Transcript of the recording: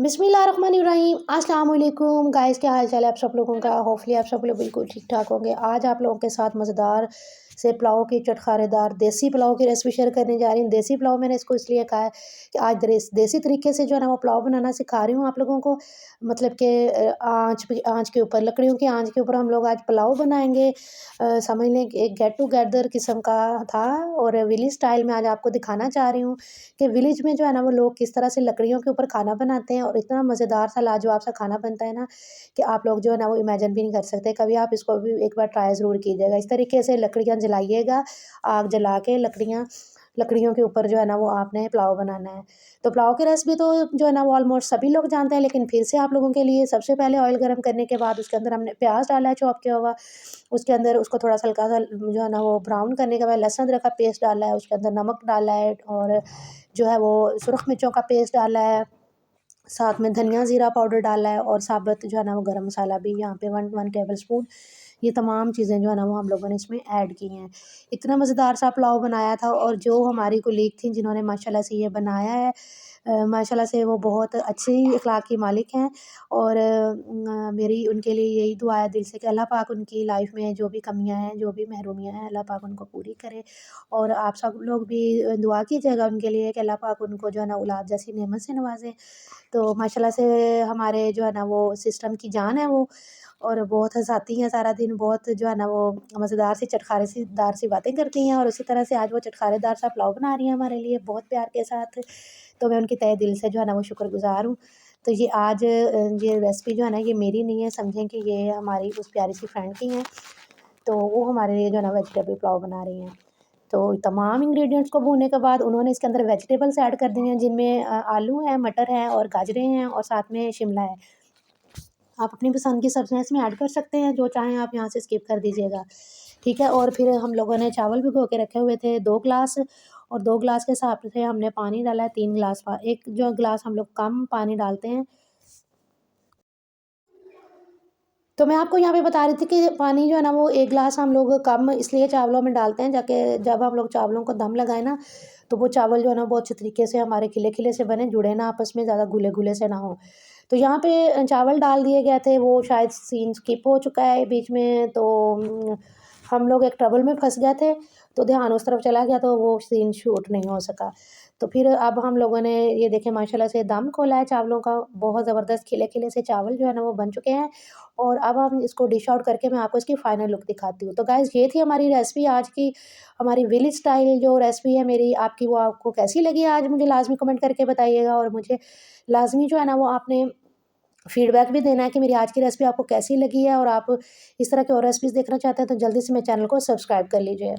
बिस्मिल्लाहिर्रहमानिर्रहीम अस्सलाम वालेकुम गाइस, क्या हाल चाल है आप सब लोगों का। होपफुली आप सब लोग बिल्कुल ठीक ठाक होंगे। आज आप लोगों के साथ मज़ेदार से पुलाव की चटखारेदार देसी पुलाव की रेसिपी शेयर करने जा रही हूँ। देसी पुलाव मैंने इसको इसलिए कहा है कि आज देसी तरीके से जो है ना वो पुलाव बनाना सिखा रही हूँ आप लोगों को। मतलब कि आँच के ऊपर, लकड़ियों की आँच के ऊपर हम लोग आज पुलाव बनाएंगे। समझ लें कि एक गेट टुगेदर किस्म का था और विलेज स्टाइल में आज आपको दिखाना चाह रही हूँ कि विलेज में जो है ना वो लोग किस तरह से लकड़ियों के ऊपर खाना बनाते हैं और इतना मज़ेदार सा लाजवाब सा खाना बनता है ना कि आप लोग जो है ना वो इमेजिन भी नहीं कर सकते। कभी आप इसको भी एक बार ट्राई ज़रूर कीजिएगा। इस तरीके से लकड़ियाँ जलाइएगा, आग जला के लकड़ियों के ऊपर जो है ना वो आपने पुलाव बनाना है। तो पुलाव की रेसिपी तो जो है ना वो ऑलमोस्ट सभी लोग जानते हैं, लेकिन फिर से आप लोगों के लिए सबसे पहले ऑयल गर्म करने के बाद उसके अंदर हमने प्याज डाला है चॉप किया हुआ। उसके अंदर उसको थोड़ा सा हल्का सा जो है ना वो ब्राउन करने के बाद लहसुन अदरक का पेस्ट डाला है, उसके अंदर नमक डाला है और जो है वो सुरख मिर्चों का पेस्ट डाला है, साथ में धनिया ज़ीरा पाउडर डाला है और साबुत जो है ना वो गरम मसाला भी यहाँ पे 1 टेबल स्पून। ये तमाम चीज़ें जो है ना वो हम लोगों ने इसमें ऐड की हैं। इतना मज़ेदार सा पुलाव बनाया था और जो हमारी कोलीग थी जिन्होंने माशाल्लाह से ये बनाया है, माशाल्लाह से वो बहुत अच्छी अखलाक की मालिक हैं और मेरी उनके लिए यही दुआ है दिल से कि अल्लाह पाक उनकी लाइफ में जो भी कमियां हैं, जो भी महरूमियां हैं, अल्लाह पाक उनको पूरी करे। और आप सब लोग भी दुआ कीजिएगा उनके लिए कि अल्लाह पाक उनको जो है ना औलाद जैसी नेमत से नवाजे। तो माशाल्लाह से हमारे जो है ना वो सिस्टम की जान है वो, और बहुत हँसाती हैं सारा दिन, बहुत जो है ना वो मज़ेदार सी चटखारे सी दार सी बातें करती हैं और उसी तरह से आज वो चटखारेदार सा पुलाव बना रही हैं हमारे लिए बहुत प्यार के साथ। तो मैं उनकी तहे दिल से जो है ना वो शुक्रगुज़ार हूँ। तो ये आज ये रेसिपी जो है ना ये मेरी नहीं है, समझें कि ये हमारी उस प्यारी सी फ्रेंड की हैं। तो वो हमारे लिए जो है ना वेजिटेबल पुलाव बना रही हैं। तो तमाम इंग्रेडिएंट्स को भूनने के बाद उन्होंने इसके अंदर वेजिटेबल्स ऐड कर दिए हैं, जिनमें आलू हैं, मटर हैं और गाजरें हैं और साथ में शिमला है। आप अपनी पसंद की सब्जियाँ इसमें ऐड कर सकते हैं, जो चाहें आप यहाँ से स्किप कर दीजिएगा, ठीक है। और फिर हम लोगों ने चावल भिगो के रखे हुए थे 2 ग्लास, और 2 ग्लास के हिसाब से हमने पानी डाला है 3 ग्लास पा एक जो ग्लास हम लोग कम पानी डालते हैं। तो मैं आपको यहाँ पे बता रही थी कि पानी जो है ना वो 1 ग्लास हम लोग कम इसलिए चावलों में डालते हैं ताकि जब हम लोग चावलों को दम लगाएँ ना, तो वो चावल जो है ना बहुत अच्छे तरीके से हमारे खिले-खिले से बने, जुड़े ना आपस में, ज़्यादा घुले-घुले से ना हों। तो यहाँ पे चावल डाल दिए गए थे, वो शायद सीन स्किप हो चुका है बीच में, तो हम लोग एक ट्रबल में फँस गए थे, तो ध्यान उस तरफ चला गया तो वो सीन शूट नहीं हो सका। तो फिर अब हम लोगों ने ये देखें माशाल्लाह से दम खोला है चावलों का, बहुत ज़बरदस्त खिले-खिले से चावल जो है ना वो बन चुके हैं और अब हम इसको डिश आउट करके मैं आपको इसकी फाइनल लुक दिखाती हूँ। तो गाइज़ ये थी हमारी रेसिपी आज की, हमारी विलेज स्टाइल जो रेसिपी है मेरी, आपकी वो आपको कैसी लगी आज मुझे लाज़मी कमेंट करके बताइएगा। और मुझे लाज़मी जो है ना वो आपने फीडबैक भी देना है कि मेरी आज की रेसिपी आपको कैसी लगी है, और आप इस तरह की और रेसिपीज़ देखना चाहते हैं तो जल्दी से मेरे चैनल को सब्सक्राइब कर लीजिए।